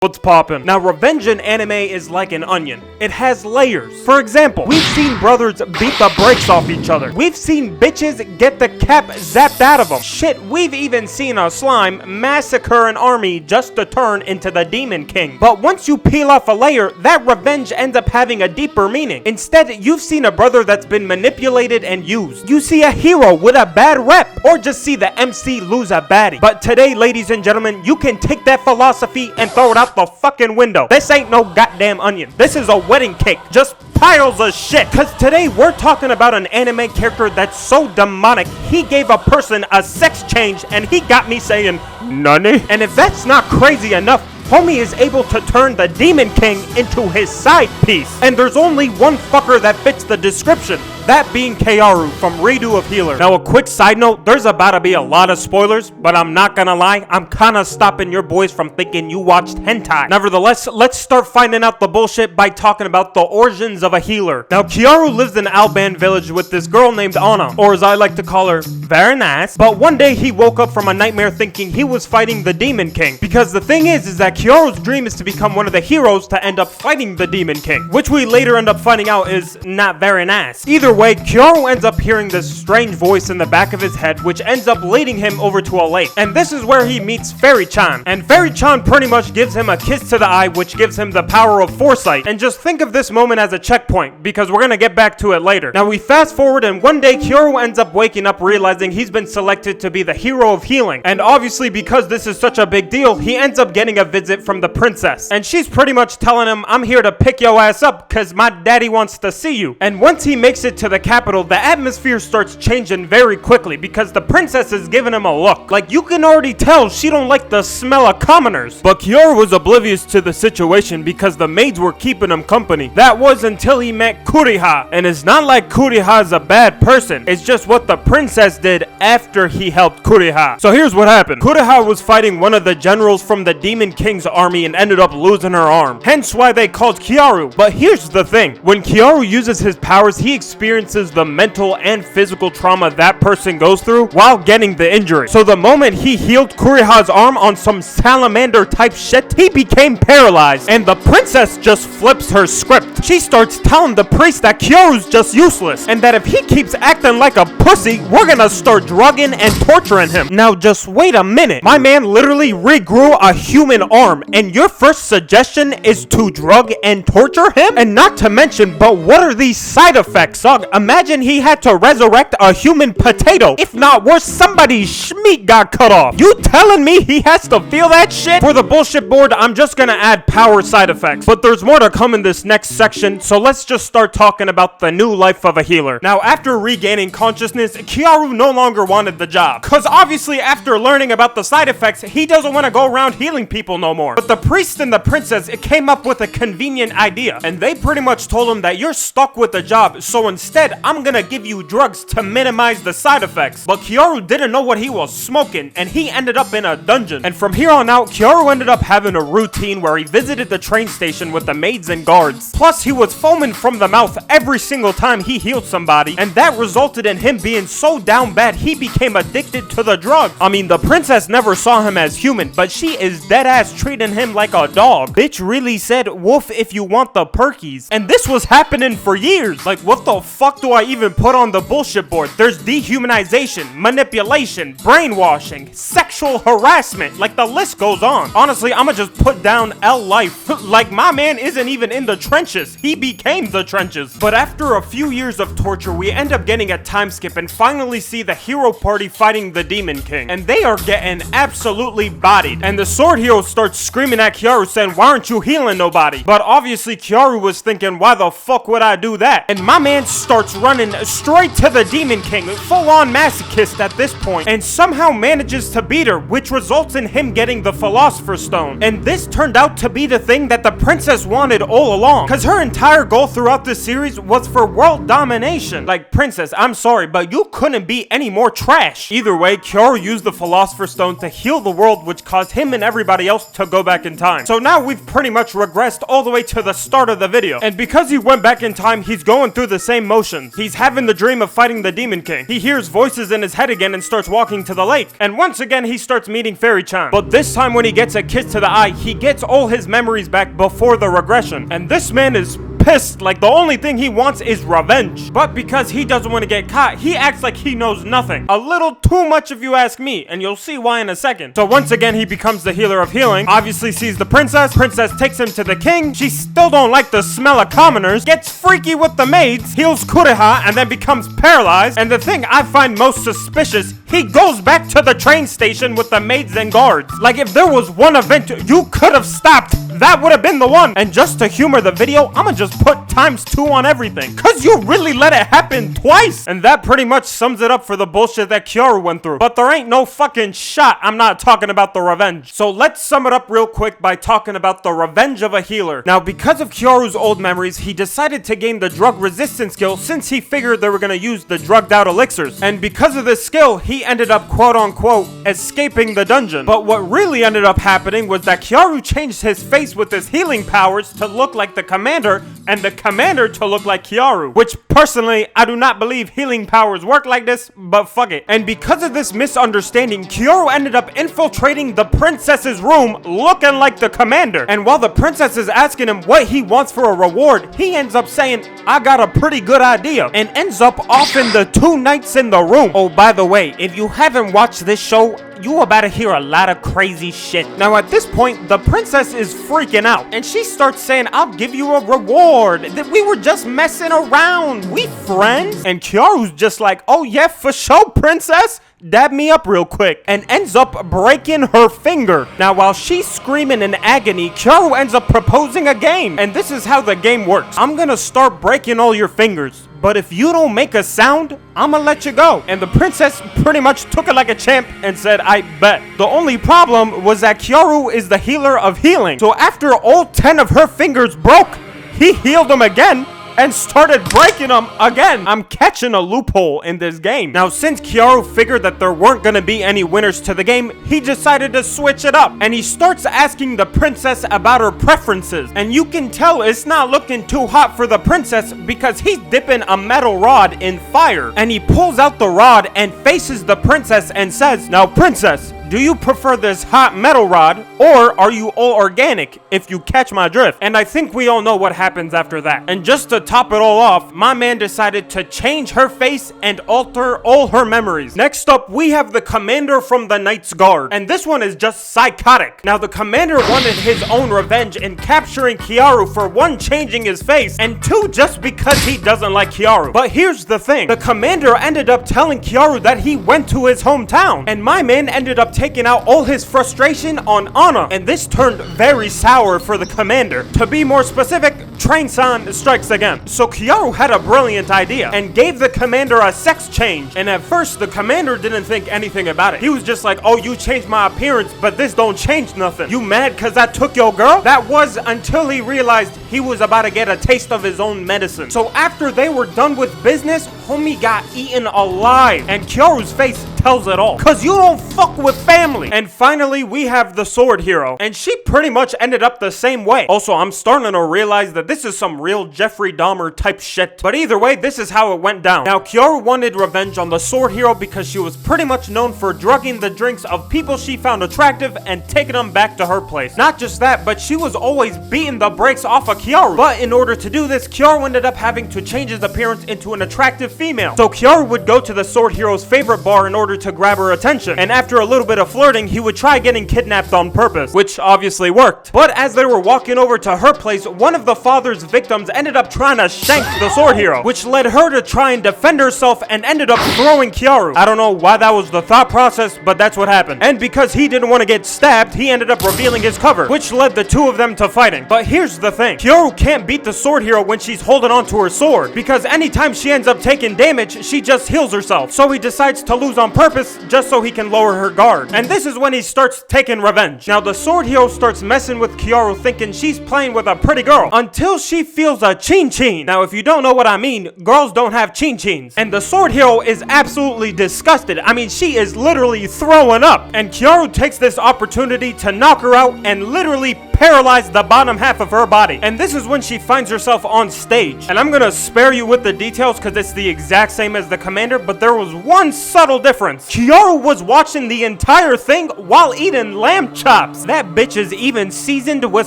What's poppin'? Now, revenge in anime is like an onion. It has layers. For example, we've seen brothers beat the brakes off each other. We've seen bitches get the cap zapped out of them. Shit, we've even seen a slime massacre an army just to turn into the Demon King. But once you peel off a layer, that revenge ends up having a deeper meaning. Instead, you've seen a brother that's been manipulated and used. You see a hero with a bad rep, or just see the MC lose a baddie. But today, ladies and gentlemen, you can take that philosophy and throw it out the fucking window. This ain't no goddamn onion. This is a wedding cake. Just piles of shit. Cause today we're talking about an anime character that's so demonic, he gave a person a sex change and he got me saying, "Nani?" And if that's not crazy enough, homie is able to turn the Demon King into his side piece. And there's only one fucker that fits the description, that being Keyaru from Redo of Healer. Now, a quick side note, there's about to be a lot of spoilers, but I'm not gonna lie, I'm kinda stopping your boys from thinking you watched hentai. Nevertheless, let's start finding out the bullshit by talking about the origins of a healer. Now, Keyaru lives in Alban village with this girl named Anna, or as I like to call her, very nice. But one day he woke up from a nightmare thinking he was fighting the Demon King. Because the thing is that Keyaru's dream is to become one of the heroes to end up fighting the Demon King, which we later end up finding out is not very nice. Either way, Keyaru ends up hearing this strange voice in the back of his head, which ends up leading him over to a lake. And this is where he meets Fairy-chan. And Fairy-chan pretty much gives him a kiss to the eye, which gives him the power of foresight. And just think of this moment as a checkpoint, because we're gonna get back to it later. Now we fast forward, and one day Keyaru ends up waking up realizing he's been selected to be the hero of healing. And obviously, because this is such a big deal, he ends up getting a visit from the princess. And she's pretty much telling him, "I'm here to pick your ass up because my daddy wants to see you." And once he makes it to the capital, the atmosphere starts changing very quickly because the princess is giving him a look. Like, you can already tell she don't like the smell of commoners. But Keyaru was oblivious to the situation because the maids were keeping him company. That was until he met Kuriha. And it's not like Kuriha is a bad person. It's just what the princess did after he helped Kuriha. So here's what happened. Kuriha was fighting one of the generals from the Demon King's army and ended up losing her arm. Hence why they called Keyaru. But here's the thing. When Keyaru uses his powers, he experiences the mental and physical trauma that person goes through while getting the injury. So the moment he healed Kuriha's arm on some salamander type shit, he became paralyzed. And the princess just flips her script. She starts telling the priest that Keyaru's just useless, and that if he keeps acting like a pussy, we're gonna start drugging and torturing him. Now just wait a minute. My man literally regrew a human arm, and your first suggestion is to drug and torture him? And not to mention, but what are these side effects? Imagine he had to resurrect a human potato. If not worse, somebody's schmeat got cut off. You telling me he has to feel that shit? For the bullshit board, I'm just gonna add power side effects. But there's more to come in this next section, so let's just start talking about the new life of a healer. Now, after regaining consciousness, Keyaru no longer wanted the job. Cause obviously after learning about the side effects, he doesn't want to go around healing people no more. But the priest and the princess came up with a convenient idea. And they pretty much told him that you're stuck with the job, so instead, I'm gonna give you drugs to minimize the side effects. But Keyaru didn't know what he was smoking, and he ended up in a dungeon. And from here on out, Keyaru ended up having a routine where he visited the train station with the maids and guards. Plus, he was foaming from the mouth every single time he healed somebody, and that resulted in him being so down bad, he became addicted to the drug. I mean, the princess never saw him as human, but she is deadass treating him like a dog. Bitch really said, "Woof if you want the perkies." And this was happening for years. Like, what the fuck do I even put on the bullshit board? There's dehumanization, manipulation, brainwashing, sexual harassment, like the list goes on. Honestly, I'ma just put down L life. Like, my man isn't even in the trenches, he became the trenches. But after a few years of torture, we end up getting a time skip and finally see the hero party fighting the Demon King. And they are getting absolutely bodied. And the sword hero starts screaming at Keyaru saying, "Why aren't you healing nobody?" But obviously Keyaru was thinking, why the fuck would I do that? And my man starts running straight to the Demon King, full-on masochist at this point, and somehow manages to beat her, which results in him getting the Philosopher's Stone. And this turned out to be the thing that the princess wanted all along, because her entire goal throughout this series was for world domination. Like, princess, I'm sorry, but you couldn't be any more trash. Either way, Keyaru used the Philosopher's Stone to heal the world, which caused him and everybody else to go back in time. So now we've pretty much regressed all the way to the start of the video. And because he went back in time, he's going through the same motions. He's having the dream of fighting the Demon King. He hears voices in his head again and starts walking to the lake. And once again, he starts meeting Fairy-chan. But this time when he gets a kiss to the eye, he gets all his memories back before the regression. And this man is pissed, like the only thing he wants is revenge. But because he doesn't want to get caught, he acts like he knows nothing. A little too much if you ask me, and you'll see why in a second. So once again, he becomes the healer of healing, obviously sees the princess takes him to the king. She still don't like the smell of commoners, gets freaky with the maids, heals Kureha, and then becomes paralyzed. And the thing I find most suspicious, he goes back to the train station with the maids and guards. Like if there was one event you could have stopped, that would have been the one. And just to humor the video, I'ma just put ×2 on everything, cause you really let it happen twice. And that pretty much sums it up for the bullshit that Keyaru went through. But there ain't no fucking shot I'm not talking about the revenge. So let's sum it up real quick by talking about the revenge of a healer. Now, because of Keyaru's old memories, he decided to gain the drug resistance skill since he figured they were gonna use the drugged out elixirs. And because of this skill, he ended up quote unquote escaping the dungeon. But what really ended up happening was that Keyaru changed his face with his healing powers to look like the commander, and the commander to look like Keyaru, which personally I do not believe healing powers work like this, but fuck it. And because of this misunderstanding, Keyaru ended up infiltrating the princess's room looking like the commander. And while the princess is asking him what he wants for a reward, he ends up saying, I got a pretty good idea, and ends up offing the 2 knights in the room. Oh, by the way, if you haven't watched this show, you about to hear a lot of crazy shit. Now at this point, the princess is freaking out, and she starts saying, I'll give you a reward, that we were just messing around, we friends. And Keyaru's just like, oh yeah, for sure, princess, dab me up real quick, and ends up breaking her finger. Now while she's screaming in agony, Keyaru ends up proposing a game, and this is how the game works. I'm gonna start breaking all your fingers, but if you don't make a sound, I'ma let you go. And the princess pretty much took it like a champ and said, I bet. The only problem was that Keyaru is the healer of healing. So after all 10 of her fingers broke, he healed them again and started breaking them again. I'm catching a loophole in this game. Now, since Keyaru figured that there weren't gonna be any winners to the game, he decided to switch it up. And he starts asking the princess about her preferences. And you can tell it's not looking too hot for the princess because he's dipping a metal rod in fire. And he pulls out the rod and faces the princess and says, now princess, do you prefer this hot metal rod, or are you all organic, if you catch my drift? And I think we all know what happens after that. And just to top it all off, my man decided to change her face and alter all her memories. Next up, we have the commander from the Knight's Guard, and this one is just psychotic. Now, the commander wanted his own revenge in capturing Keyaru for 1, changing his face, and 2, just because he doesn't like Keyaru. But here's the thing, the commander ended up telling Keyaru that he went to his hometown, and my man ended up taking out all his frustration on Anna, and this turned very sour for the commander. To be more specific, Train-san strikes again. So Keyaru had a brilliant idea and gave the commander a sex change, and at first the commander didn't think anything about it. He was just like, oh, you changed my appearance, but this don't change nothing. You mad cause I took your girl? That was until he realized he was about to get a taste of his own medicine. So after they were done with business, homie got eaten alive, and Keyaru's face tells it all, cause you don't fuck with family. And finally, we have the sword hero, and she pretty much ended up the same way. Also, I'm starting to realize that this is some real Jeffrey Dahmer type shit, but either way, this is how it went down. Now, Keyaru wanted revenge on the sword hero because she was pretty much known for drugging the drinks of people she found attractive and taking them back to her place. Not just that, but she was always beating the brakes off of Keyaru. But in order to do this, Keyaru ended up having to change his appearance into an attractive female. So Keyaru would go to the sword hero's favorite bar in order to grab her attention, and after a little bit of flirting, he would try getting kidnapped on purpose, which obviously worked. But as they were walking over to her place, one of the father's victims ended up trying to shank the sword hero, which led her to try and defend herself and ended up throwing Keyaru. I don't know why that was the thought process, but that's what happened. And because he didn't want to get stabbed, he ended up revealing his cover, which led the two of them to fighting. But here's the thing, Keyaru can't beat the sword hero when she's holding on to her sword, because anytime she ends up taking taking damage, she just heals herself. So he decides to lose on purpose just so he can lower her guard. And this is when he starts taking revenge. Now the sword hero starts messing with Keyaru thinking she's playing with a pretty girl until she feels a chin-chin. Now if you don't know what I mean, girls don't have chin-chins. And the sword hero is absolutely disgusted. I mean, she is literally throwing up. And Keyaru takes this opportunity to knock her out and literally paralyze the bottom half of her body. And this is when she finds herself on stage. And I'm gonna spare you with the details because it's the exact same as the commander, but there was one subtle difference. Keyaru was watching the entire thing while eating lamb chops. That bitch is even seasoned with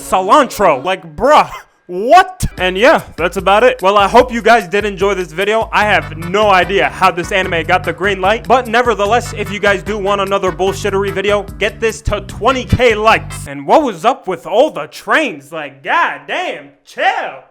cilantro. Like, bruh. What? And yeah, that's about it. Well, I hope you guys did enjoy this video. I have no idea how this anime got the green light, but nevertheless, if you guys do want another bullshittery video, get this to 20k likes. And what was up with all the trains? Like, god damn, chill.